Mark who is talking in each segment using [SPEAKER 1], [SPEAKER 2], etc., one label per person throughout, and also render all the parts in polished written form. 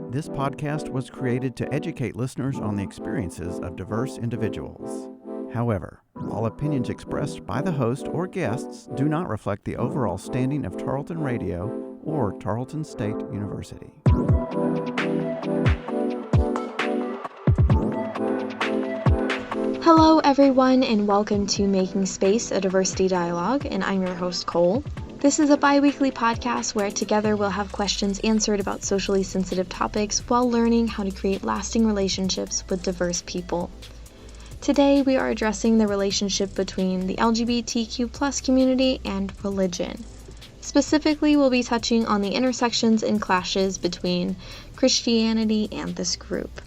[SPEAKER 1] This podcast was created to educate listeners on the experiences of diverse individuals. However, all opinions expressed by the host or guests do not reflect the overall standing of Tarleton Radio or Tarleton State University.
[SPEAKER 2] Hello everyone and welcome to Making Space, a Diversity Dialogue, and I'm your host Cole. This is a biweekly podcast where together we'll have questions answered about socially sensitive topics while learning how to create lasting relationships with diverse people. Today we are addressing the relationship between the LGBTQ+ community and religion. Specifically, we'll be touching on the intersections and clashes between Christianity and this group.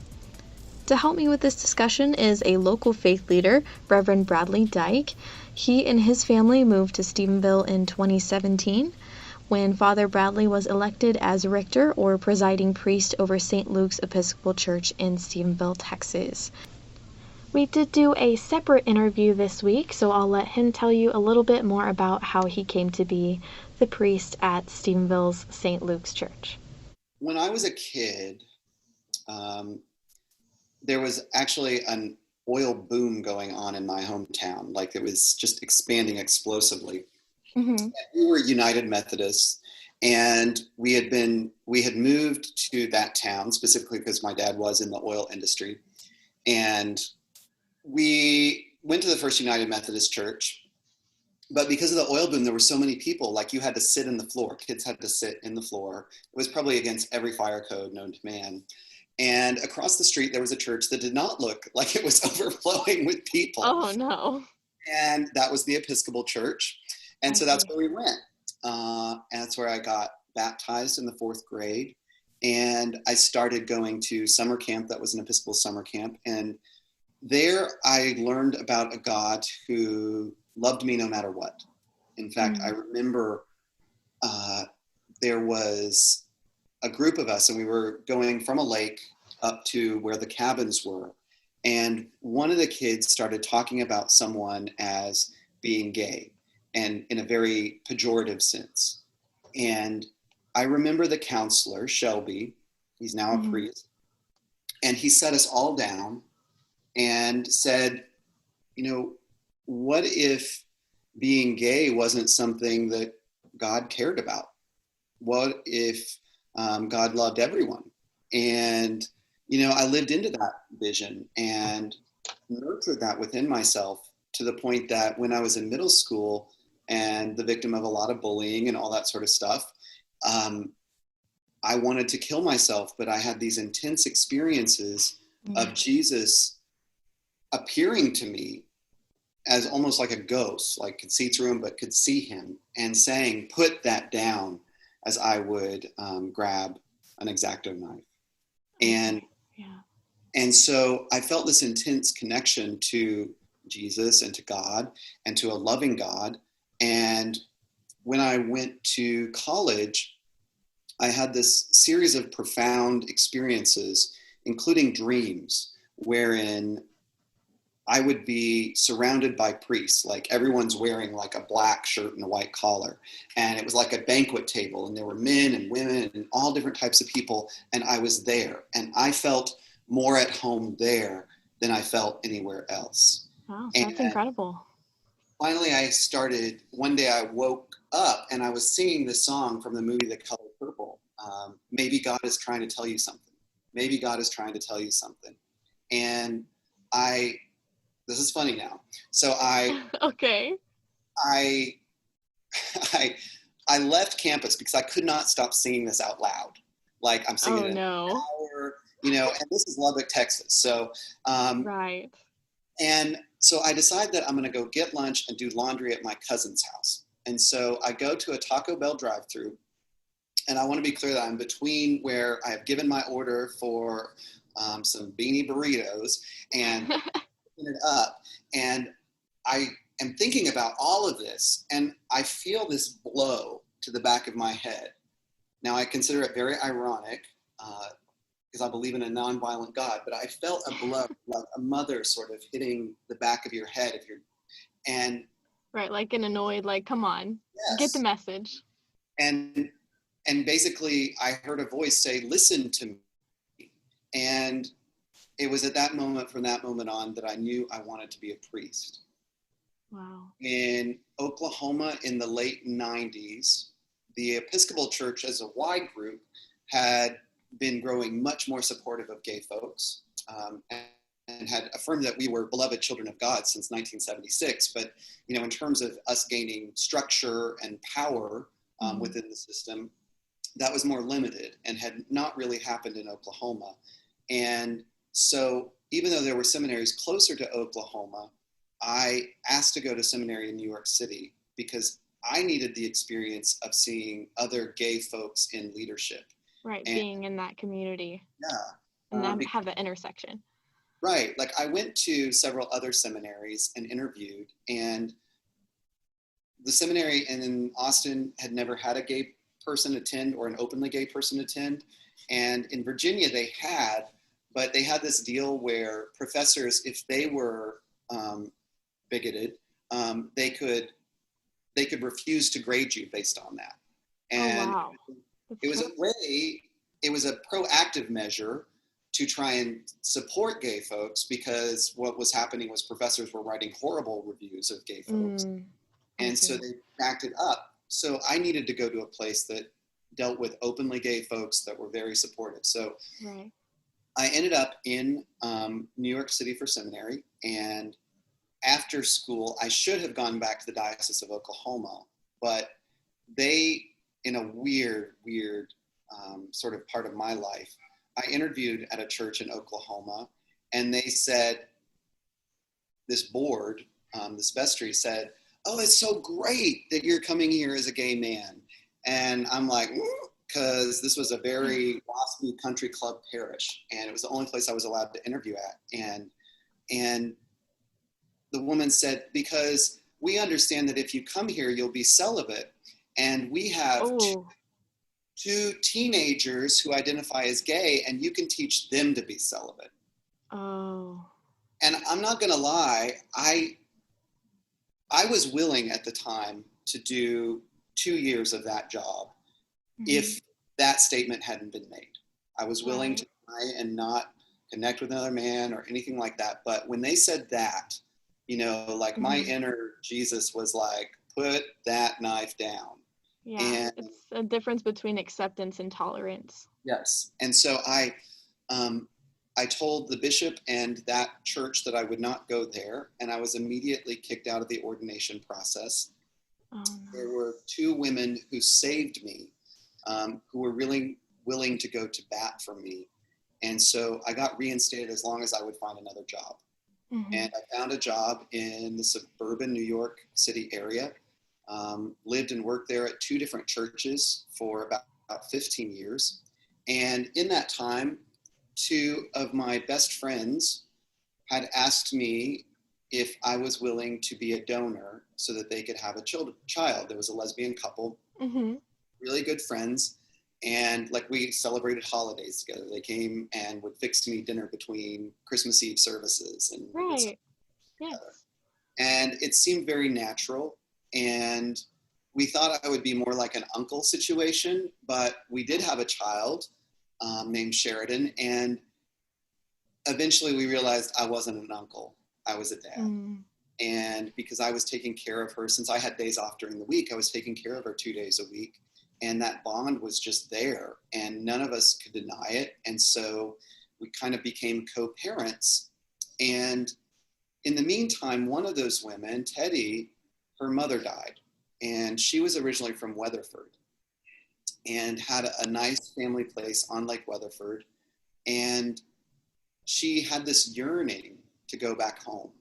[SPEAKER 2] To help me with this discussion is a local faith leader, Reverend Bradley Dyke. He and his family moved to Stephenville in 2017 when Father Bradley was elected as rector or presiding priest over St. Luke's Episcopal Church in Stephenville, Texas. We did do a separate interview this week, so I'll let him tell you a little bit more about how he came to be the priest at Stephenville's St. Luke's Church.
[SPEAKER 3] When I was a kid, there was actually an oil boom going on in my hometown. Like it was just expanding explosively. Mm-hmm. We were United Methodists, and we had moved to that town specifically because my dad was in the oil industry. And we went to the First United Methodist Church, but because of the oil boom, there were so many people, like you had to sit in the floor. Kids had to sit in the floor. It was probably against every fire code known to man. And across the street, there was a church that did not look like it was overflowing with people.
[SPEAKER 2] Oh, no.
[SPEAKER 3] And that was the Episcopal Church. And so that's where we went. And that's where I got baptized in the 4th grade. And I started going to summer camp. That was an Episcopal summer camp. And there I learned about a God who loved me no matter what. In fact, I remember there was a group of us, and we were going from a lake up to where the cabins were. And one of the kids started talking about someone as being gay, and in a very pejorative sense. And I remember the counselor, Shelby, he's now a priest, and he set us all down and said, what if being gay wasn't something that God cared about? What if God loved everyone? And, I lived into that vision and nurtured that within myself to the point that when I was in middle school and the victim of a lot of bullying and all that sort of stuff, I wanted to kill myself, but I had these intense experiences of Jesus appearing to me as almost like a ghost, like could see through him, but could see him, and saying, put that down, as I would grab an X-Acto knife. And so I felt this intense connection to Jesus and to God and to a loving God. And when I went to college, I had this series of profound experiences, including dreams, wherein I would be surrounded by priests, like everyone's wearing like a black shirt and a white collar. And it was like a banquet table, and there were men and women and all different types of people. And I was there, and I felt more at home there than I felt anywhere else.
[SPEAKER 2] Wow, that's incredible.
[SPEAKER 3] Finally, one day I woke up and I was singing this song from the movie The Color Purple. Maybe God is trying to tell you something. Maybe God is trying to tell you something. And this is funny now. So I left campus because I could not stop singing this out loud. Like I'm singing it an hour, and this is Lubbock, Texas. So,
[SPEAKER 2] right.
[SPEAKER 3] And so I decided that I'm going to go get lunch and do laundry at my cousin's house. And so I go to a Taco Bell drive-thru, and I want to be clear that I'm between where I have given my order for some beanie burritos and it up, and I am thinking about all of this, and I feel this blow to the back of my head. Now I consider it very ironic because I believe in a nonviolent God, but I felt a blow, like a mother sort of hitting the back of your head
[SPEAKER 2] right, like an annoyed, like, come on, get the message.
[SPEAKER 3] And basically I heard a voice say, listen to me. And it was at that moment, from that moment on, that I knew I wanted to be a priest.
[SPEAKER 2] Wow.
[SPEAKER 3] In Oklahoma in the late 90s, the Episcopal Church as a wide group had been growing much more supportive of gay folks, and had affirmed that we were beloved children of God since 1976. But, in terms of us gaining structure and power within the system, that was more limited and had not really happened in Oklahoma. And so even though there were seminaries closer to Oklahoma, I asked to go to seminary in New York City because I needed the experience of seeing other gay folks in leadership.
[SPEAKER 2] Right, being in that community.
[SPEAKER 3] Yeah.
[SPEAKER 2] And then have the intersection.
[SPEAKER 3] Right. Like I went to several other seminaries and interviewed, and the seminary in Austin had never had a gay person attend or an openly gay person attend. And in Virginia they had, but they had this deal where professors, if they were bigoted, they could refuse to grade you based on that. And
[SPEAKER 2] wow.
[SPEAKER 3] it was a proactive measure to try and support gay folks, because what was happening was professors were writing horrible reviews of gay folks. And so they backed it up. So I needed to go to a place that dealt with openly gay folks that were very supportive. So I ended up in New York City for seminary, and after school, I should have gone back to the Diocese of Oklahoma, but they, in a weird sort of part of my life, I interviewed at a church in Oklahoma, and they said, this board, this vestry said, "Oh, it's so great that you're coming here as a gay man." And I'm like, because this was a very waspy country club parish, and it was the only place I was allowed to interview at. And the woman said, because we understand that if you come here, you'll be celibate. And we have two teenagers who identify as gay, and you can teach them to be celibate. Oh. And I'm not going to lie, I was willing at the time to do 2 years of that job if that statement hadn't been made. I was willing to try and not connect with another man or anything like that. But when they said that, my inner Jesus was like, put that knife down.
[SPEAKER 2] Yeah, and it's a difference between acceptance and tolerance.
[SPEAKER 3] Yes. And so I told the bishop and that church that I would not go there, and I was immediately kicked out of the ordination process. Oh, no. There were 2 women who saved me, who were really willing to go to bat for me. And so I got reinstated as long as I would find another job. And I found a job in the suburban New York City area, lived and worked there at 2 different churches for about 15 years. And in that time, 2 of my best friends had asked me if I was willing to be a donor so that they could have a child. There was a lesbian couple, really good friends. And we celebrated holidays together. They came and would fix me dinner between Christmas Eve services. And and it seemed very natural. And we thought I would be more like an uncle situation, but we did have a child named Sheridan. And eventually we realized I wasn't an uncle. I was a dad. And because I was taking care of her, since I had days off during the week, I was taking care of her 2 days a week. And that bond was just there, and none of us could deny it. And so we kind of became co-parents. And in the meantime, one of those women, Teddy, her mother died. And she was originally from Weatherford and had a nice family place on Lake Weatherford. And she had this yearning to go back home.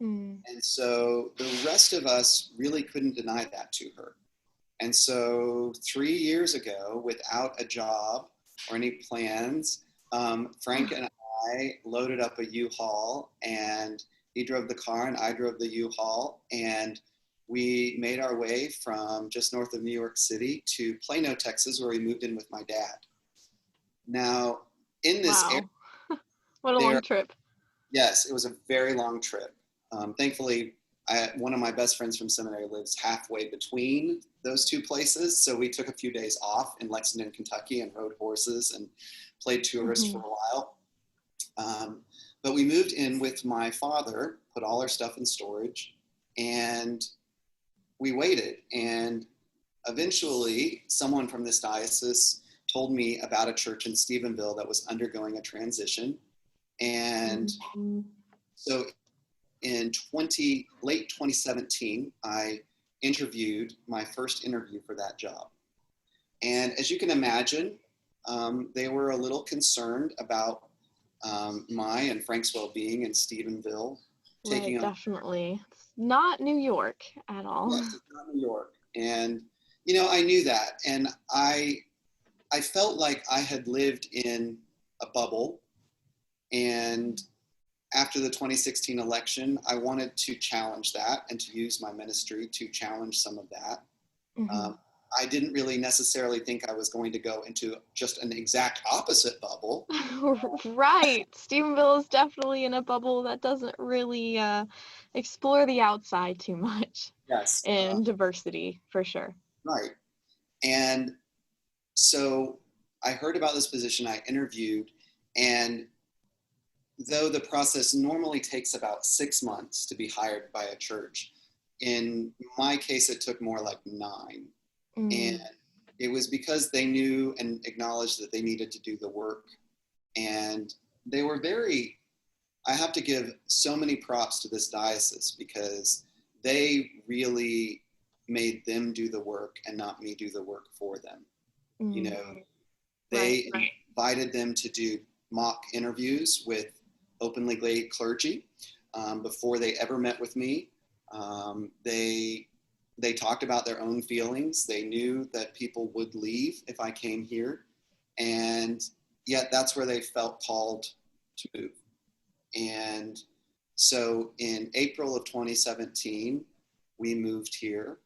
[SPEAKER 3] And so the rest of us really couldn't deny that to her. And so 3 years ago, without a job or any plans, Frank and I loaded up a U-Haul, and he drove the car and I drove the U-Haul, and we made our way from just north of New York City to Plano, Texas, where we moved in with my dad. Now, in this area,
[SPEAKER 2] what a long trip.
[SPEAKER 3] Yes, it was a very long trip. Thankfully, one of my best friends from seminary lives halfway between those 2 places. So we took a few days off in Lexington, Kentucky, and rode horses and played tourist for a while. But we moved in with my father, put all our stuff in storage, and we waited. And eventually, someone from this diocese told me about a church in Stephenville that was undergoing a transition. And so in late 2017, I interviewed my first interview for that job. And as you can imagine, they were a little concerned about my and Frank's well-being in Stephenville.
[SPEAKER 2] Right, definitely. It's not New York at all.
[SPEAKER 3] Yes, it's not New York. And, you know, I knew that. And I felt like I had lived in a bubble. And after the 2016 election, I wanted to challenge that and to use my ministry to challenge some of that. I didn't really necessarily think I was going to go into just an exact opposite bubble.
[SPEAKER 2] Right. Stephenville is definitely in a bubble that doesn't really explore the outside too much.
[SPEAKER 3] Yes.
[SPEAKER 2] And diversity, for sure.
[SPEAKER 3] Right. And so I heard about this position, I interviewed, and though the process normally takes about 6 months to be hired by a church, in my case, it took more like 9. And it was because they knew and acknowledged that they needed to do the work. And they were I have to give so many props to this diocese because they really made them do the work and not me do the work for them. You know, they invited them to do mock interviews with openly gay clergy before they ever met with me. They talked about their own feelings. They knew that people would leave if I came here. And yet that's where they felt called to move. And so in April of 2017, we moved here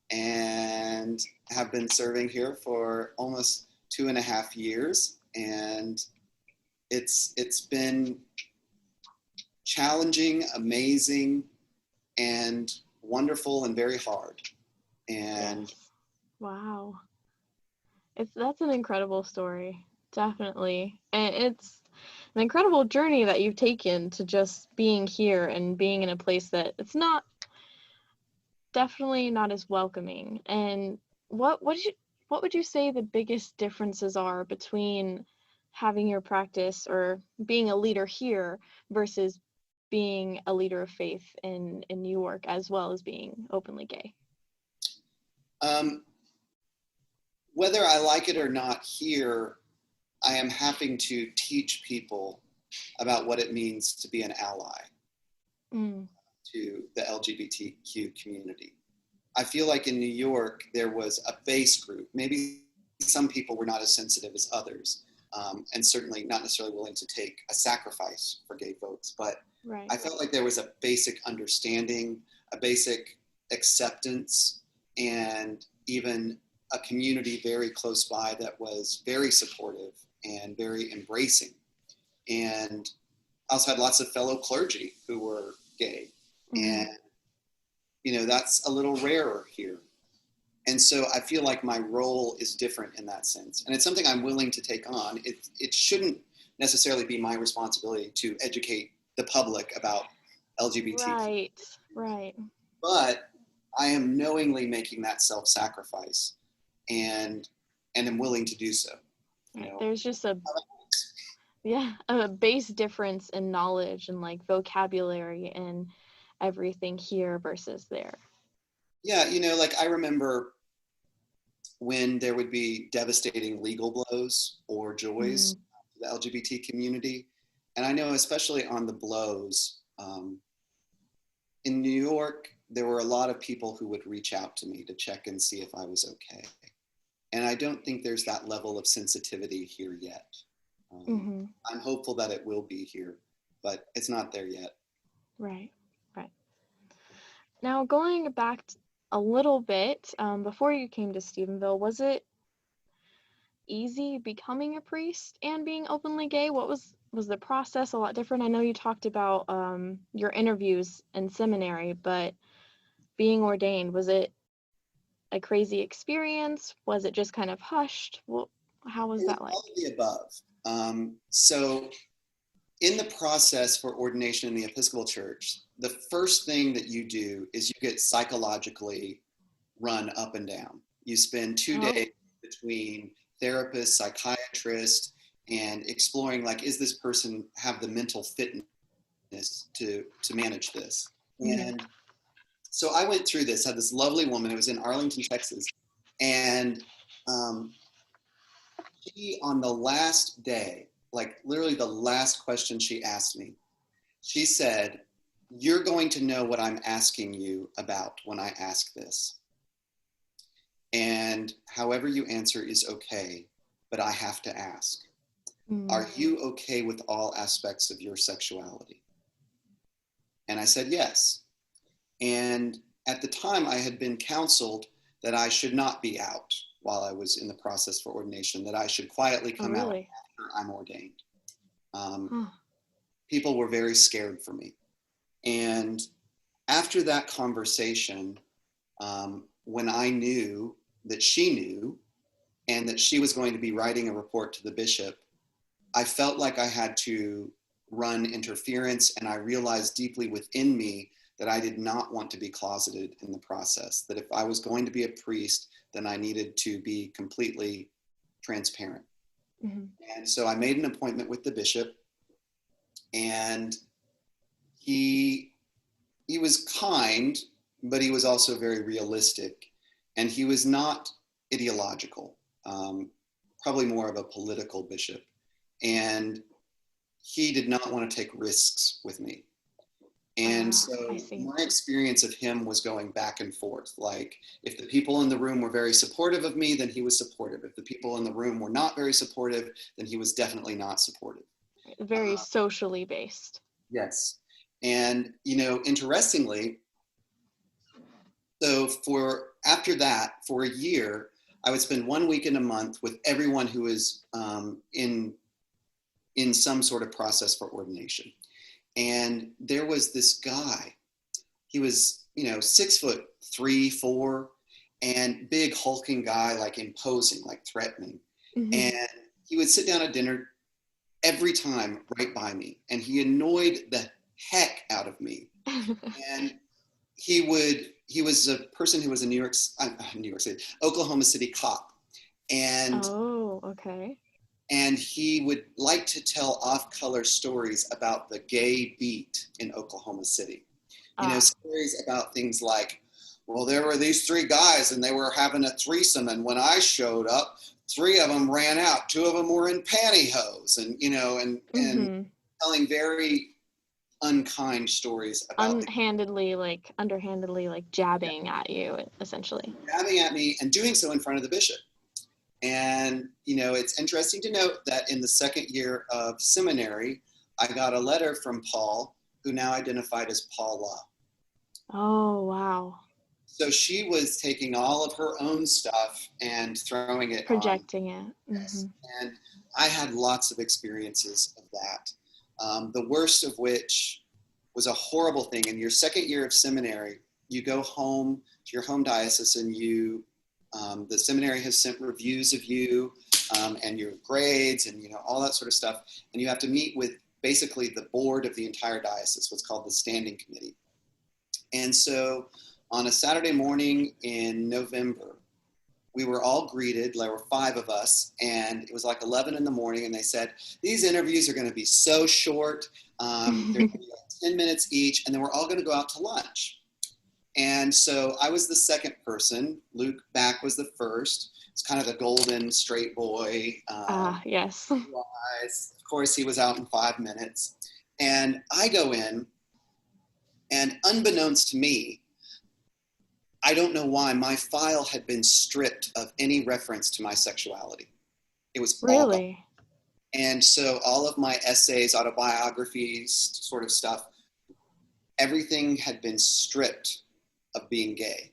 [SPEAKER 3] and have been serving here for almost 2.5 years. And it's been challenging, amazing, and wonderful and very hard. And
[SPEAKER 2] wow, that's an incredible story, definitely. And it's an incredible journey that you've taken to just being here and being in a place that it's not definitely not as welcoming. And what would you say the biggest differences are between having your practice or being a leader here versus being a leader of faith in New York, as well as being openly gay?
[SPEAKER 3] Whether I like it or not here, I am having to teach people about what it means to be an ally to the LGBTQ community. I feel like in New York, there was a base group. Maybe some people were not as sensitive as others, and certainly not necessarily willing to take a sacrifice for gay folks. But I felt like there was a basic understanding, a basic acceptance, and even a community very close by that was very supportive and very embracing. And I also had lots of fellow clergy who were gay. And, you know, that's a little rarer here. And so I feel like my role is different in that sense. And it's something I'm willing to take on. It shouldn't necessarily be my responsibility to educate the public about LGBT.
[SPEAKER 2] Right.
[SPEAKER 3] But I am knowingly making that self-sacrifice and am willing to do so. You know?
[SPEAKER 2] There's just a base difference in knowledge and like vocabulary and everything here versus there.
[SPEAKER 3] Yeah, you know, like I remember when there would be devastating legal blows or joys to the LGBT community. And I know especially on the blows, in New York, there were a lot of people who would reach out to me to check and see if I was okay. And I don't think there's that level of sensitivity here yet. I'm hopeful that it will be here, but it's not there yet.
[SPEAKER 2] Right. Now, going back a little bit, before you came to Stephenville, was it easy becoming a priest and being openly gay? What was the process a lot different? I know you talked about your interviews in seminary, but being ordained, was it a crazy experience? Was it just kind of hushed? How was that like?
[SPEAKER 3] All of the above. So in the process for ordination in the Episcopal Church, the first thing that you do is you get psychologically run up and down. You spend 2 days between therapists, psychiatrists, and exploring, like, is this person have the mental fitness to manage this? And so I went through this, had this lovely woman, it was in Arlington, Texas. And she, on the last day, like literally the last question she asked me, she said, "You're going to know what I'm asking you about when I ask this. And however you answer is okay, but I have to ask. Are you okay with all aspects of your sexuality?" And I said, yes. And at the time I had been counseled that I should not be out while I was in the process for ordination, that I should quietly come out after I'm ordained. People were very scared for me. And after that conversation, when I knew that she knew and that she was going to be writing a report to the bishop, I felt like I had to run interference, and I realized deeply within me that I did not want to be closeted in the process, that if I was going to be a priest, then I needed to be completely transparent. And so I made an appointment with the bishop, and he was kind, but he was also very realistic, and he was not ideological, probably more of a political bishop. And he did not want to take risks with me. And so my experience of him was going back and forth. Like, if the people in the room were very supportive of me, then he was supportive. If the people in the room were not very supportive, then he was definitely not supportive.
[SPEAKER 2] Very socially based.
[SPEAKER 3] Yes. And, you know, interestingly, so after that, for a year, I would spend 1 week in a month with everyone who was in some sort of process for ordination. And there was this guy, he was, 6'3", 4", and big hulking guy, like imposing, like threatening. And he would sit down at dinner every time right by me, and he annoyed the heck out of me. And he was a person who was a Oklahoma City cop. And and he would like to tell off-color stories about the gay beat in Oklahoma City. Stories about things like, well, there were these 3 guys and they were having a threesome, and when I showed up, 3 of them ran out, 2 of them were in pantyhose, and telling very unkind stories about
[SPEAKER 2] underhandedly, like jabbing at you, essentially.
[SPEAKER 3] Jabbing at me, and doing so in front of the bishop. And, it's interesting to note that in the second year of seminary, I got a letter from Paul, who now identified as Paula.
[SPEAKER 2] Oh, wow.
[SPEAKER 3] So she was taking all of her own stuff and throwing it
[SPEAKER 2] projecting it.
[SPEAKER 3] Yes. And I had lots of experiences of that. The worst of which was a horrible thing. In your second year of seminary, you go home to your home diocese, and the seminary has sent reviews of you and your grades and all that sort of stuff, and you have to meet with basically the board of the entire diocese, what's called the standing committee. And so on a Saturday morning in November, we were all greeted. There were 5 of us, and it was like 11 in the morning, and they said, these interviews are going to be so short. They're going to be like 10 minutes each, and then we're all going to go out to lunch. And so I was the second person. Luke Back was the first. It's kind of the golden straight boy.
[SPEAKER 2] Yes.
[SPEAKER 3] Of course, he was out in 5 minutes. And I go in, and unbeknownst to me, I don't know why, my file had been stripped of any reference to my sexuality. It was
[SPEAKER 2] really?
[SPEAKER 3] And so all of my essays, autobiographies, sort of stuff, everything had been stripped of being gay.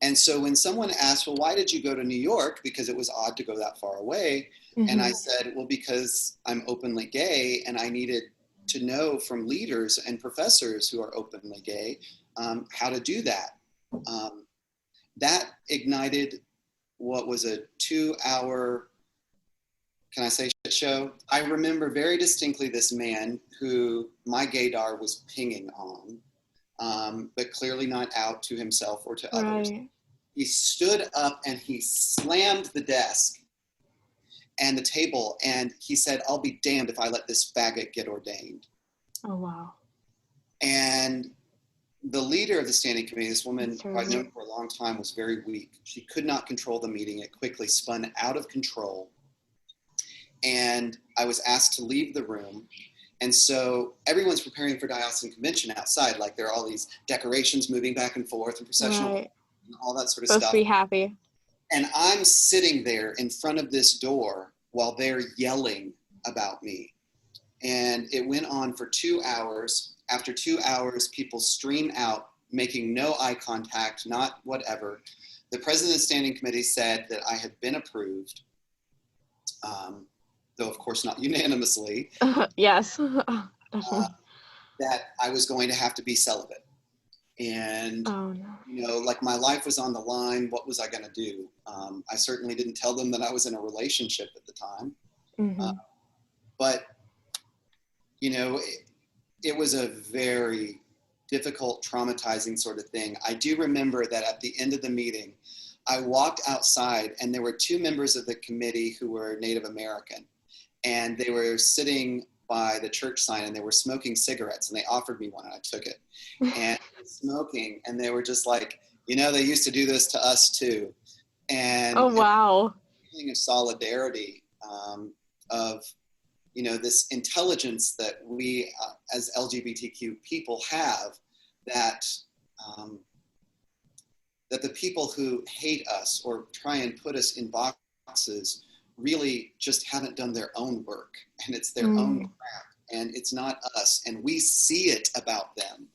[SPEAKER 3] And so when someone asked, well, why did you go to New York? Because it was odd to go that far away. And I said, well, because I'm openly gay, and I needed to know from leaders and professors who are openly gay how to do that. That ignited what was a 2-hour, can I say show. I remember very distinctly this man who my gaydar was pinging on, but clearly not out to himself or to others.
[SPEAKER 2] Right.
[SPEAKER 3] He stood up and he slammed the desk and the table, and he said, "I'll be damned if I let this faggot get ordained."
[SPEAKER 2] Oh, wow.
[SPEAKER 3] And the leader of the standing committee, this woman who I'd known for a long time, was very weak. She could not control the meeting. It quickly spun out of control. And I was asked to leave the room. And so everyone's preparing for diocesan convention outside. Like there are all these decorations moving back and forth and processional
[SPEAKER 2] Right.
[SPEAKER 3] and all that sort of
[SPEAKER 2] Supposed
[SPEAKER 3] stuff.
[SPEAKER 2] to be happy.
[SPEAKER 3] And I'm sitting there in front of this door while they're yelling about me. And it went on for 2 hours. After 2 hours, people stream out, making no eye contact, not whatever. The president of the standing committee said that I had been approved, though of course not unanimously,
[SPEAKER 2] Yes. Definitely.
[SPEAKER 3] that I was going to have to be celibate. And,
[SPEAKER 2] Oh, no.
[SPEAKER 3] you know, like my life was on the line. What was I going to do? I certainly didn't tell them that I was in a relationship at the time.
[SPEAKER 2] Mm-hmm.
[SPEAKER 3] But, you know, it was a very difficult, traumatizing sort of thing. I do remember that at the end of the meeting, I walked outside and there were 2 members of the committee who were Native American, and they were sitting by the church sign and they were smoking cigarettes, and they offered me one and I took it. And smoking, and they were just like, you know, they used to do this to us too. And
[SPEAKER 2] Oh, wow.
[SPEAKER 3] feeling of solidarity, of, you know, this intelligence that we as LGBTQ people have, that that the people who hate us or try and put us in boxes really just haven't done their own work, and it's their own crap, and it's not us, and we see it about them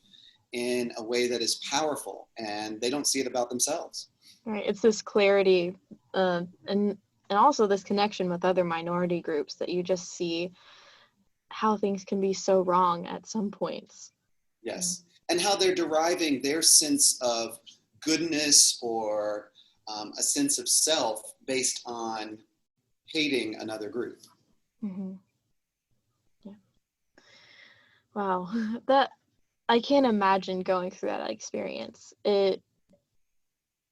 [SPEAKER 3] in a way that is powerful, and they don't see it about themselves.
[SPEAKER 2] Right. It's this clarity, and also this connection with other minority groups that you just see how things can be so wrong at some points.
[SPEAKER 3] Yes. And how they're deriving their sense of goodness or a sense of self based on hating another group.
[SPEAKER 2] Mm-hmm. Yeah. Wow. That, I can't imagine going through that experience. It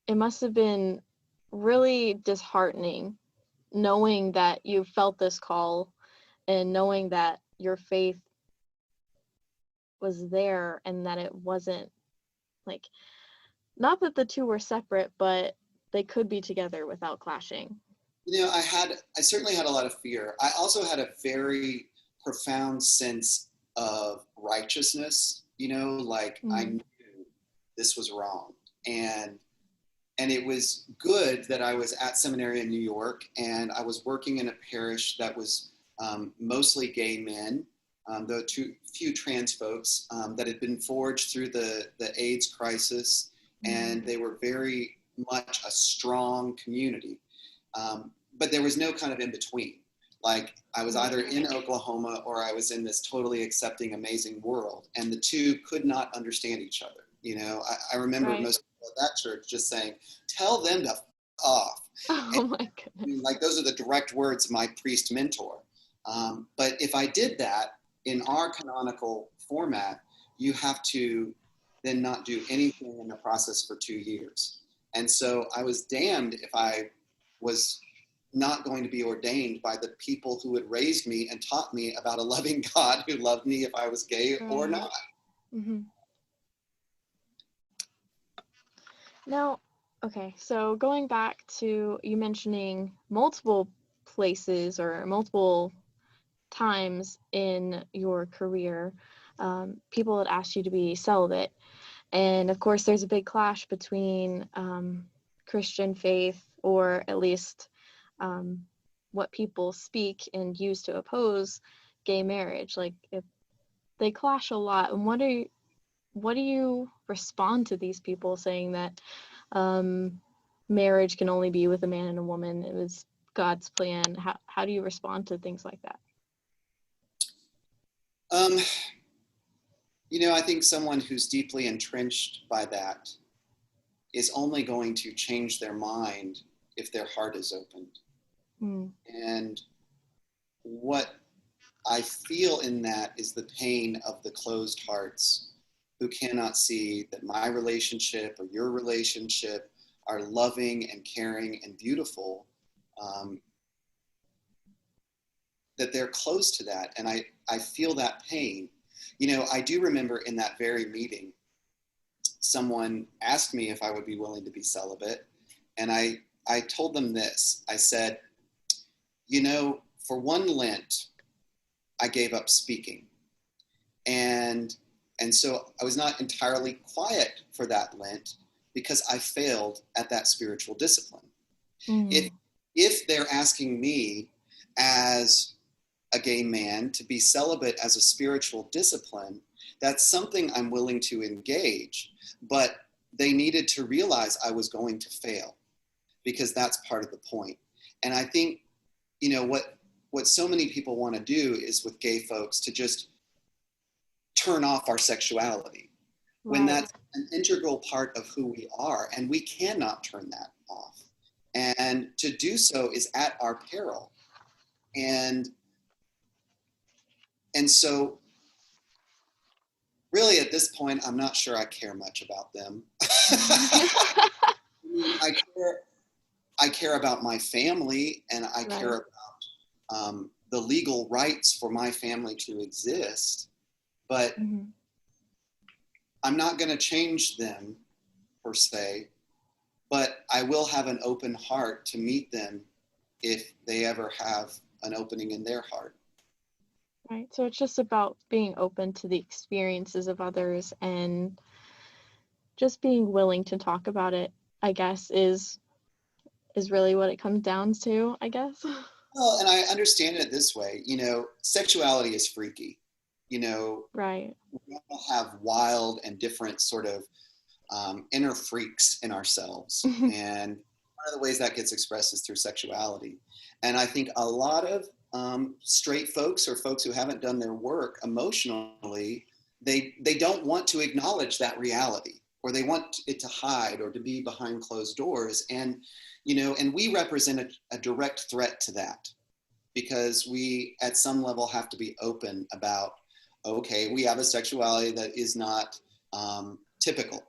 [SPEAKER 2] must have been really disheartening knowing that you felt this call and knowing that your faith was there and that it wasn't like, not that the two were separate, but they could be together without clashing.
[SPEAKER 3] You know, I certainly had a lot of fear. I also had a very profound sense of righteousness, you know, like I knew this was wrong. And it was good that I was at seminary in New York, and I was working in a parish that was mostly gay men, though few trans folks, that had been forged through the AIDS crisis, and they were very much a strong community. But there was no kind of in between. Like I was either in Oklahoma or I was in this totally accepting, amazing world, and the two could not understand each other. You know, I remember most people at that church just saying, "Tell them to f off."
[SPEAKER 2] Oh my goodness.
[SPEAKER 3] I mean, like those are the direct words of my priest mentor. But if I did that in our canonical format, you have to then not do anything in the process for 2 years. And so I was damned if I was not going to be ordained by the people who had raised me and taught me about a loving God who loved me if I was gay or not.
[SPEAKER 2] Mm-hmm. Now, okay, so going back to you mentioning multiple places or multiple times in your career, people had asked you to be celibate. And of course, there's a big clash between Christian faith, or at least what people speak and use to oppose gay marriage. Like, if they clash a lot. And what do you respond to these people saying that marriage can only be with a man and a woman? It was God's plan. How do you respond to things like that?
[SPEAKER 3] You know, I think someone who's deeply entrenched by that is only going to change their mind if their heart is opened. And what I feel in that is the pain of the closed hearts who cannot see that my relationship or your relationship are loving and caring and beautiful, that they're close to that. And I feel that pain. You know, I do remember in that very meeting, someone asked me if I would be willing to be celibate. And I told them this. I said, you know, for one Lent, I gave up speaking. And so I was not entirely quiet for that Lent because I failed at that spiritual discipline.
[SPEAKER 2] Mm.
[SPEAKER 3] If they're asking me as a gay man to be celibate as a spiritual discipline, that's something I'm willing to engage, but they needed to realize I was going to fail, because that's part of the point. And I think, you know, what so many people want to do is with gay folks to just turn off our sexuality, when that's an integral part of who we are, and we cannot turn that off. And to do so is at our peril. And so really at this point, I'm not sure I care much about them. I care about my family, and I care about the legal rights for my family to exist, but I'm not going to change them per se, but I will have an open heart to meet them if they ever have an opening in their heart.
[SPEAKER 2] Right. So it's just about being open to the experiences of others and just being willing to talk about it, I guess, is really what it comes down to, I guess.
[SPEAKER 3] Well, and I understand it this way, you know, sexuality is freaky, you know,
[SPEAKER 2] Right.
[SPEAKER 3] We all have wild and different sort of inner freaks in ourselves. And one of the ways that gets expressed is through sexuality. And I think a lot of straight folks, or folks who haven't done their work emotionally, they don't want to acknowledge that reality, or they want it to hide or to be behind closed doors. And, you know, and we represent a direct threat to that, because we at some level have to be open about, okay, we have a sexuality that is not typical,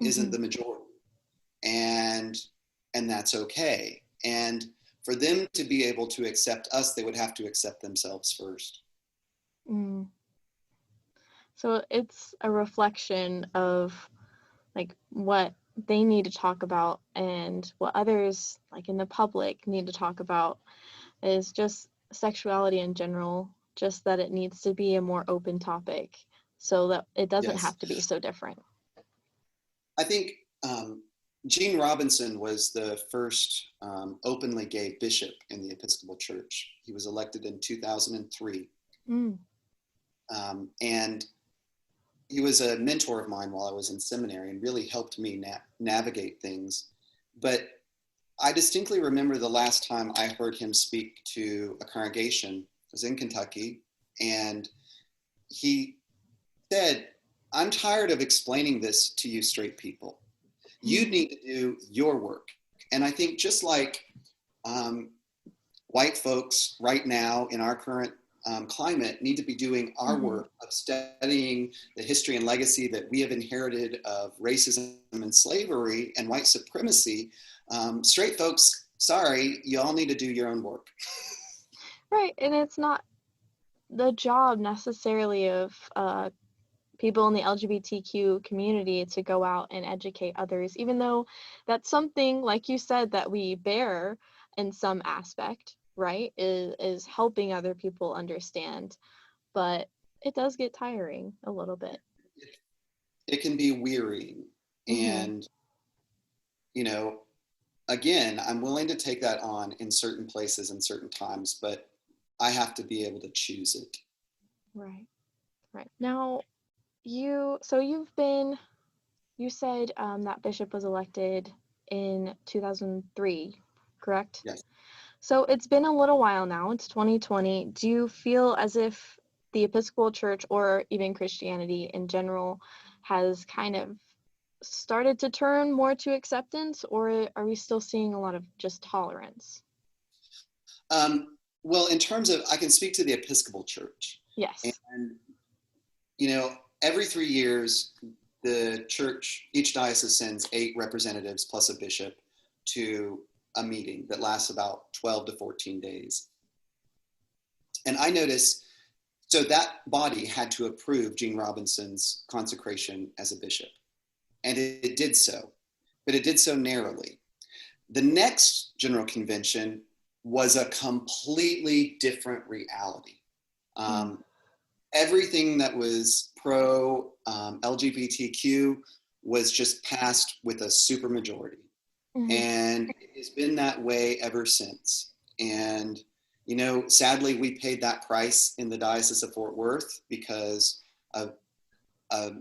[SPEAKER 3] isn't the majority, and that's okay. And for them to be able to accept us, they would have to accept themselves first.
[SPEAKER 2] So it's a reflection of like what they need to talk about and what others like in the public need to talk about is just sexuality in general, just that it needs to be a more open topic so that it doesn't have to be so different.
[SPEAKER 3] I think Gene Robinson was the first openly gay bishop in the Episcopal Church. He was elected in 2003. And he was a mentor of mine while I was in seminary and really helped me navigate things. But I distinctly remember the last time I heard him speak to a congregation. It was in Kentucky, and he said, I'm tired of explaining this to you straight people. You need to do your work. And I think just like white folks right now in our current climate need to be doing our work of studying the history and legacy that we have inherited of racism and slavery and white supremacy, straight folks, sorry, you all need to do your own work.
[SPEAKER 2] Right, and it's not the job necessarily of people in the LGBTQ community to go out and educate others, even though that's something, like you said, that we bear in some aspect, right, is helping other people understand. But it does get tiring a little bit.
[SPEAKER 3] It can be wearying. And, you know, again, I'm willing to take that on in certain places and certain times, but I have to be able to choose it.
[SPEAKER 2] Right. Now, you said that bishop was elected in 2003, correct?
[SPEAKER 3] Yes.
[SPEAKER 2] So it's been a little while now. It's 2020. Do you feel as if the Episcopal Church, or even Christianity in general, has kind of started to turn more to acceptance, or are we still seeing a lot of just tolerance?
[SPEAKER 3] Well, in terms of, I can speak to the Episcopal Church.
[SPEAKER 2] Yes.
[SPEAKER 3] And, every 3 years, the church, each diocese sends 8 representatives plus a bishop to a meeting that lasts about 12 to 14 days. And I noticed, so that body had to approve Gene Robinson's consecration as a bishop. And it did so, but it did so narrowly. The next General Convention was a completely different reality. Everything that was pro LGBTQ was just passed with a supermajority. And it's been that way ever since. And, sadly, we paid that price in the Diocese of Fort Worth because a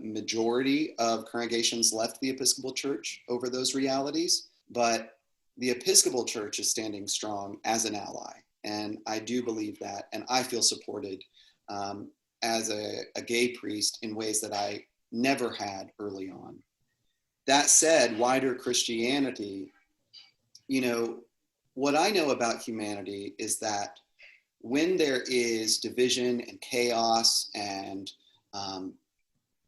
[SPEAKER 3] majority of congregations left the Episcopal Church over those realities. But the Episcopal Church is standing strong as an ally. And I do believe that. And I feel supported as a gay priest in ways that I never had early on. That said, wider Christianity, what I know about humanity is that when there is division and chaos and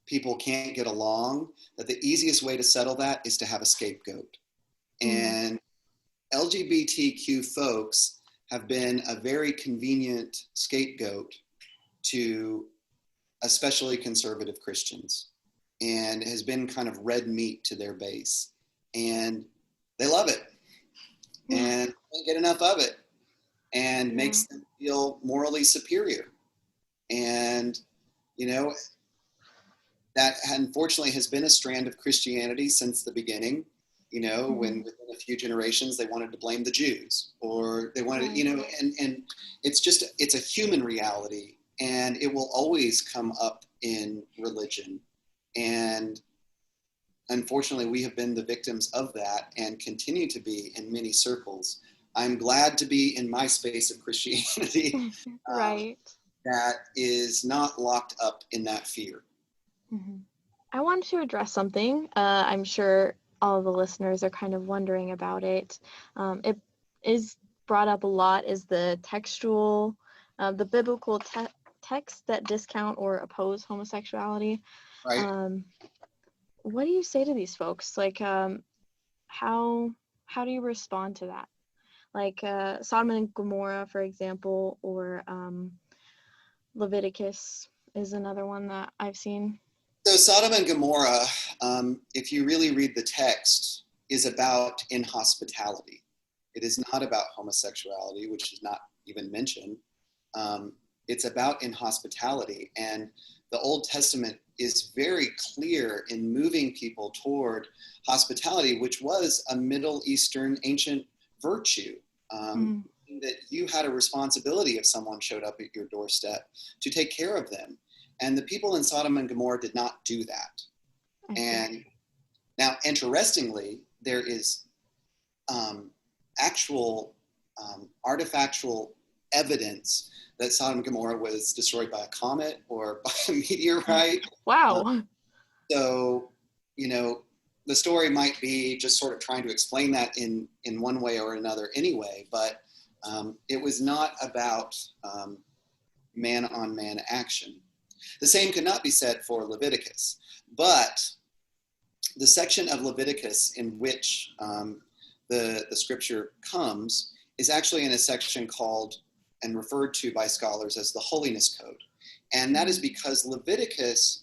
[SPEAKER 3] people can't get along, that the easiest way to settle that is to have a scapegoat. And LGBTQ folks have been a very convenient scapegoat to especially conservative Christians, and has been kind of red meat to their base. And they love it and can't get enough of it, and makes them feel morally superior. And, that unfortunately has been a strand of Christianity since the beginning. When within a few generations they wanted to blame the Jews, or they wanted, and it's a human reality, and it will always come up in religion. And unfortunately, we have been the victims of that and continue to be in many circles. I'm glad to be in my space of Christianity
[SPEAKER 2] Right.
[SPEAKER 3] that is not locked up in that fear.
[SPEAKER 2] I wanted to address something. I'm sure all of the listeners are kind of wondering about it. It is brought up a lot, is the textual, the biblical texts that discount or oppose homosexuality.
[SPEAKER 3] Right.
[SPEAKER 2] What do you say to these folks? Like, how do you respond to that? Like Sodom and Gomorrah, for example, or Leviticus is another one that I've seen.
[SPEAKER 3] So Sodom and Gomorrah, if you really read the text, is about inhospitality. It is not about homosexuality, which is not even mentioned. It's about inhospitality. And the Old Testament is very clear in moving people toward hospitality, which was a Middle Eastern ancient virtue. That you had a responsibility if someone showed up at your doorstep to take care of them. And the people in Sodom and Gomorrah did not do that. And now, interestingly, there is actual artifactual evidence that Sodom and Gomorrah was destroyed by a comet or by a meteorite.
[SPEAKER 2] Wow.
[SPEAKER 3] So, the story might be just sort of trying to explain that in one way or another anyway, but it was not about man-on-man action. The same could not be said for Leviticus, but the section of Leviticus in which the scripture comes is actually in a section called and referred to by scholars as the Holiness Code. And that is because Leviticus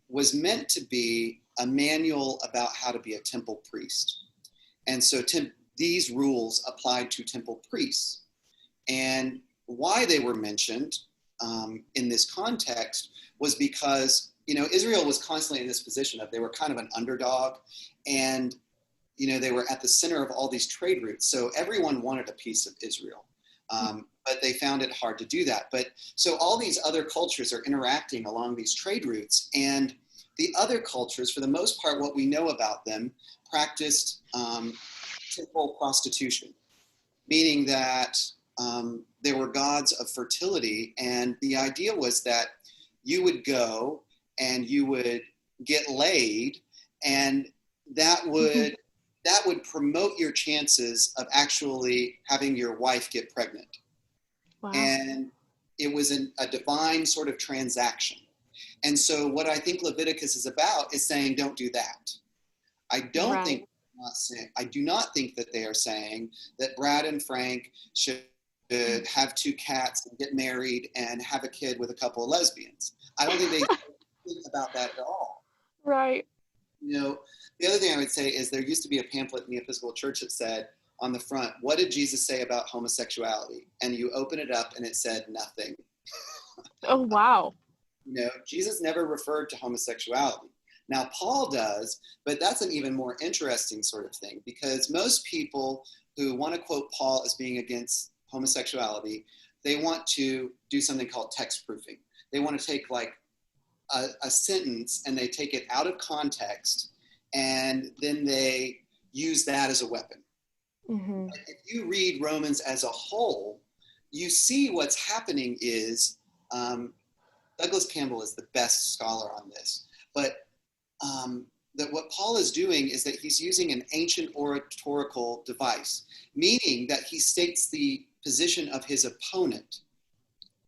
[SPEAKER 3] was meant to be a manual about how to be a temple priest. And so these rules applied to temple priests. And why they were mentioned in this context was because, Israel was constantly in this position of they were kind of an underdog, and, they were at the center of all these trade routes. So everyone wanted a piece of Israel, but they found it hard to do that. But so all these other cultures are interacting along these trade routes, and the other cultures, for the most part, what we know about them, practiced temple prostitution, meaning that there were gods of fertility, and the idea was that you would go and you would get laid, and that would promote your chances of actually having your wife get pregnant.
[SPEAKER 2] Wow.
[SPEAKER 3] And it was a divine sort of transaction. And so what I think Leviticus is about is saying, don't do that. I don't think, I do not think that they are saying that Brad and Frank should have 2 cats and get married and have a kid with a couple of lesbians. I don't think they think about that at all.
[SPEAKER 2] Right.
[SPEAKER 3] You know, the other thing I would say is there used to be a pamphlet in the Episcopal Church that said on the front, what did Jesus say about homosexuality? And you open it up and it said nothing.
[SPEAKER 2] Oh, wow.
[SPEAKER 3] You know, Jesus never referred to homosexuality. Now, Paul does, but that's an even more interesting sort of thing, because most people who want to quote Paul as being against homosexuality, they want to do something called text proofing. They want to take like a sentence and they take it out of context and then they use that as a weapon.
[SPEAKER 2] Mm-hmm.
[SPEAKER 3] If you read Romans as a whole, you see what's happening is, Douglas Campbell is the best scholar on this, but that what Paul is doing is that he's using an ancient oratorical device, meaning that he states the position of his opponent,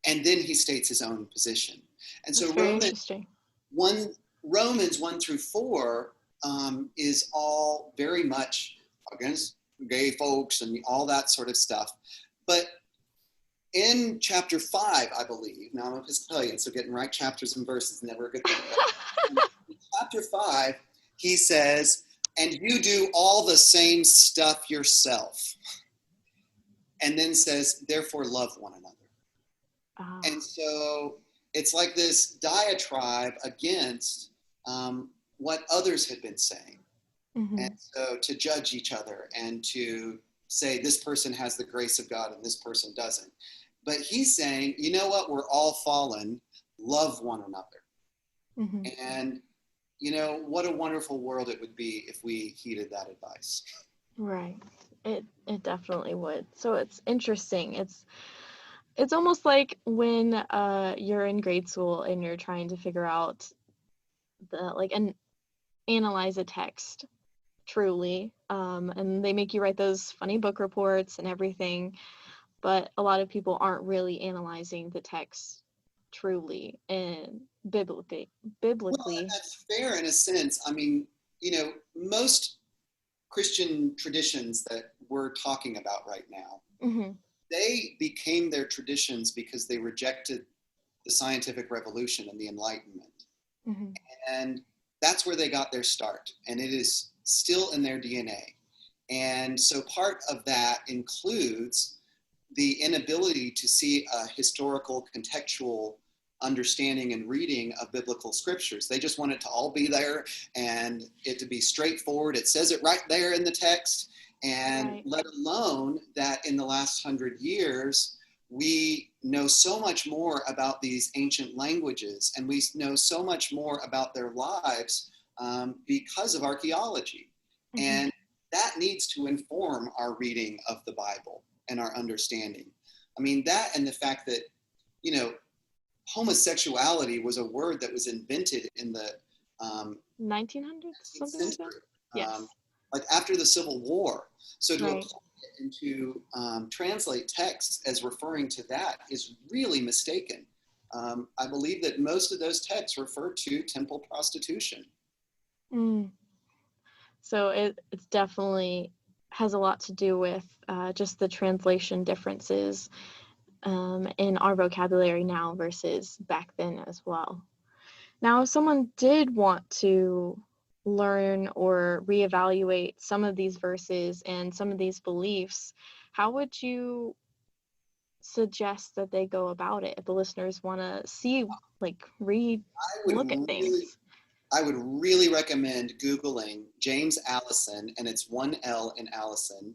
[SPEAKER 3] and then he states his own position. And so Romans 1 through 4 is all very much against gay folks and all that sort of stuff. But in chapter 5, I believe, now I'm Episcopalian, so getting right chapters and verses is never a good thing. But in chapter 5, he says, and you do all the same stuff yourself. And then says, therefore love one another. And so it's like this diatribe against what others had been saying. Mm-hmm. And so to judge each other and to say this person has the grace of God and this person doesn't. But he's saying, you know what, we're all fallen, love one another. Mm-hmm. And, you know, what a wonderful world it would be if we heeded that advice.
[SPEAKER 2] Right. It definitely would. So it's interesting. It's almost like when you're in grade school and you're trying to figure out and analyze a text truly, and they make you write those funny book reports and everything, but a lot of people aren't really analyzing the text truly and biblically.
[SPEAKER 3] Well, that's fair in a sense. I mean, you know, most Christian traditions that we're talking about right now, mm-hmm. they became their traditions because they rejected the scientific revolution and the Enlightenment. Mm-hmm. And that's where they got their start. And it is still in their DNA. And so part of that includes the inability to see a historical, contextual understanding and reading of biblical scriptures. They just want it to all be there and it to be straightforward. It says it right there in the text. And right. Let alone that in the last 100 years, we know so much more about these ancient languages and we know so much more about their lives because of archaeology. Mm-hmm. And that needs to inform our reading of the Bible and our understanding. I mean, that and the fact that, you know, homosexuality was a word that was invented in the
[SPEAKER 2] 1900s, something like that? Yes.
[SPEAKER 3] Like after the Civil War. So to apply it and to translate texts as referring to that is really mistaken. I believe that most of those texts refer to temple prostitution. Mm.
[SPEAKER 2] So it's definitely has a lot to do with just the translation differences in our vocabulary now versus back then as well. Now, if someone did want to learn or reevaluate some of these verses and some of these beliefs, how would you suggest that they go about it if the listeners want to see, like, look at things?
[SPEAKER 3] I would really recommend Googling James Alison, and it's 1 L in Alison.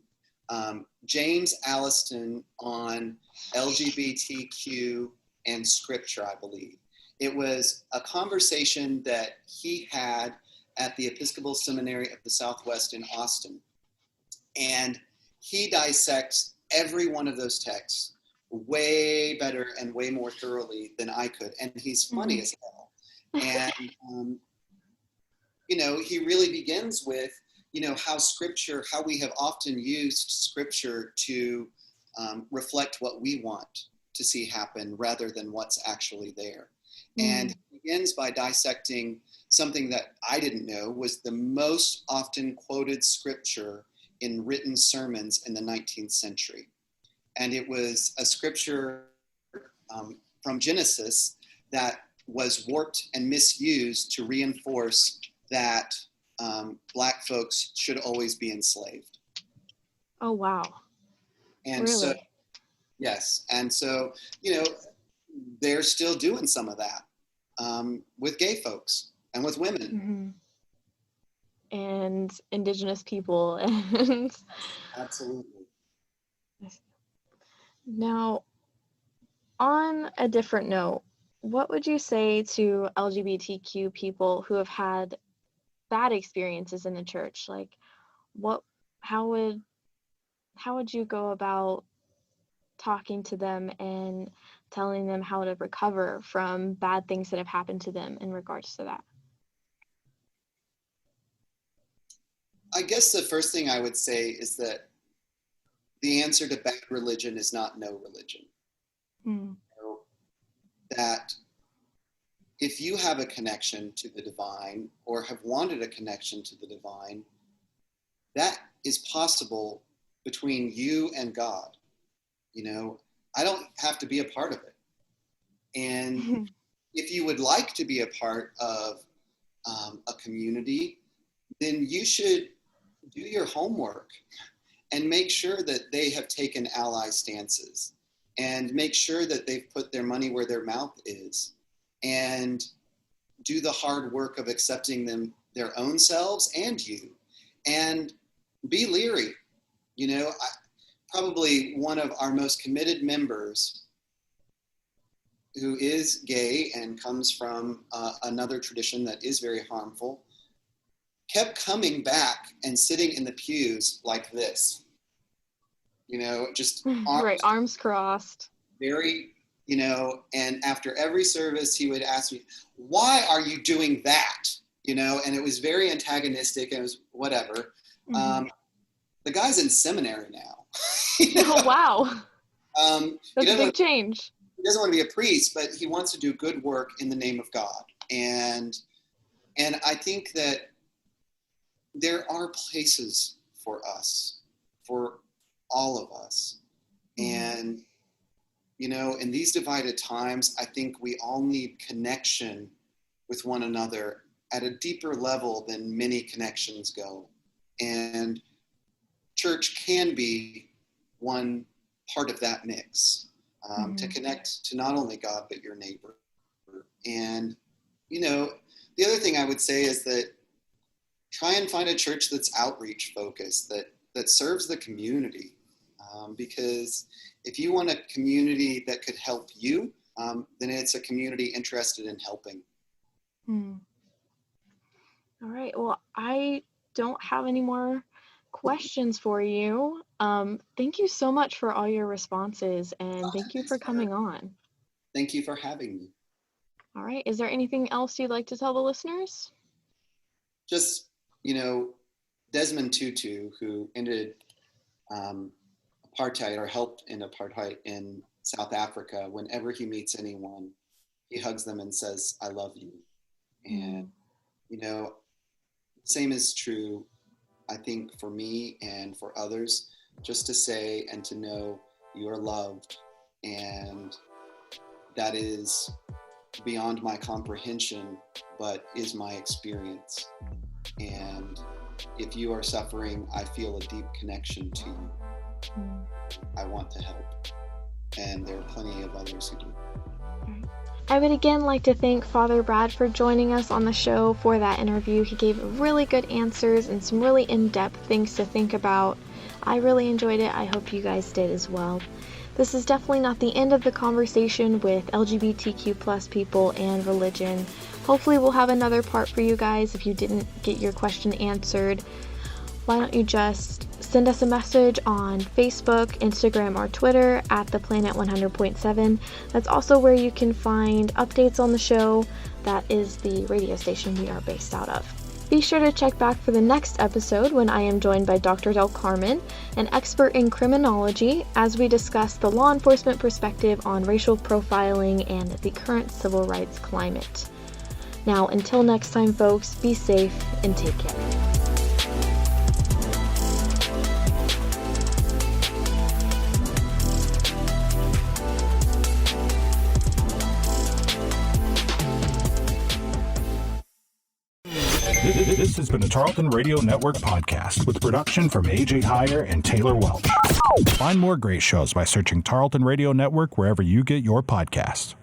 [SPEAKER 3] James Alison on LGBTQ and scripture, I believe. It was a conversation that he had at the Episcopal Seminary of the Southwest in Austin. And he dissects every one of those texts way better and way more thoroughly than I could. And he's funny as hell. And, you know, he really begins with, you know, how we have often used scripture to reflect what we want to see happen rather than what's actually there. And he begins by dissecting something that I didn't know was the most often quoted scripture in written sermons in the 19th century. And it was a scripture from Genesis that was warped and misused to reinforce that Black folks should always be enslaved.
[SPEAKER 2] Oh, wow.
[SPEAKER 3] And
[SPEAKER 2] really?
[SPEAKER 3] so, yes. And so, they're still doing some of that with gay folks and with women.
[SPEAKER 2] And Indigenous people. And
[SPEAKER 3] Absolutely.
[SPEAKER 2] now, on a different note, what would you say to LGBTQ people who have had bad experiences in the church? Like, how would you go about talking to them and telling them how to recover from bad things that have happened to them in regards to that?
[SPEAKER 3] I guess the first thing I would say is that the answer to bad religion is not no religion. That if you have a connection to the divine or have wanted a connection to the divine, that is possible between you and God. I don't have to be a part of it. And if you would like to be a part of a community, then you should do your homework and make sure that they have taken ally stances and make sure that they've put their money where their mouth is and do the hard work of accepting them, their own selves and you, and be leery. Probably one of our most committed members who is gay and comes from another tradition that is very harmful, kept coming back and sitting in the pews like this, just
[SPEAKER 2] arms crossed.
[SPEAKER 3] Very, and after every service, he would ask me, why are you doing that? And it was very antagonistic and it was whatever. The guy's in seminary now.
[SPEAKER 2] Oh, wow. That's a big change.
[SPEAKER 3] He doesn't want to be a priest, but he wants to do good work in the name of God. And I think that there are places for us, for all of us. And, in these divided times, I think we all need connection with one another at a deeper level than many connections go. And church can be one part of that mix, to connect to not only God, but your neighbor. And, the other thing I would say is that try and find a church that's outreach focused, that serves the community. Because if you want a community that could help you, then it's a community interested in helping.
[SPEAKER 2] All right. Well, I don't have any more questions for you. Thank you so much for all your responses, and thank you for coming on.
[SPEAKER 3] Thank you for having me.
[SPEAKER 2] All right. Is there anything else you'd like to tell the listeners?
[SPEAKER 3] Just, Desmond Tutu, who ended apartheid or helped in apartheid in South Africa, whenever he meets anyone, he hugs them and says, I love you. And, same is true, I think, for me and for others, just to say and to know you are loved. And that is beyond my comprehension, but is my experience. And if you are suffering, I feel a deep connection to you. I want to help. And there are plenty of others who do.
[SPEAKER 2] I would again like to thank Father Brad for joining us on the show for that interview. He gave really good answers and some really in-depth things to think about. I really enjoyed it. I hope you guys did as well. This is definitely not the end of the conversation with LGBTQ plus people and religion. Hopefully we'll have another part for you guys. If you didn't get your question answered, why don't you just send us a message on Facebook, Instagram, or Twitter at theplanet100.7. That's also where you can find updates on the show. That is the radio station we are based out of. Be sure to check back for the next episode when I am joined by Dr. Del Carmen, an expert in criminology, as we discuss the law enforcement perspective on racial profiling and the current civil rights climate. Now, until next time, folks, be safe and take care.
[SPEAKER 4] This has been a Tarleton Radio Network podcast with production from AJ Heyer and Taylor Welch. Find more great shows by searching Tarleton Radio Network wherever you get your podcasts.